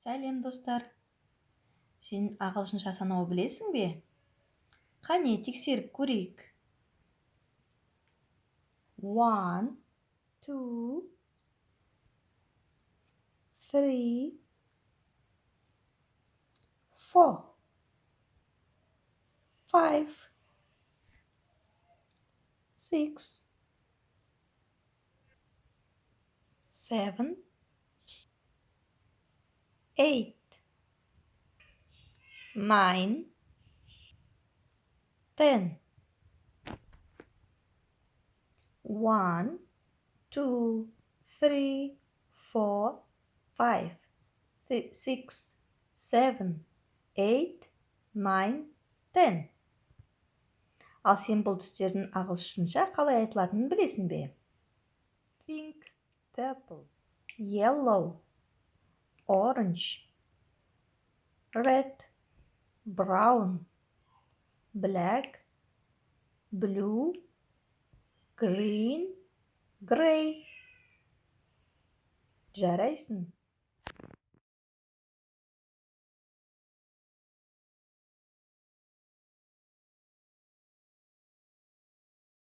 Сәлем, достар. Сен ағылшынша санау білесің бе? Қане, тексеріп көрейік. 1, 2, 3, 4, 5, 6, 7, 8, 9, 10. 1, 2, 3, 4, 5, 6, 7, 8, 9, 10. Ал сен бұл түстердің ағылшынша қалай айтылатынын білесің бе? Pink, purple, yellow, orange, red, brown, black, blue, green, gray. Жарайсың.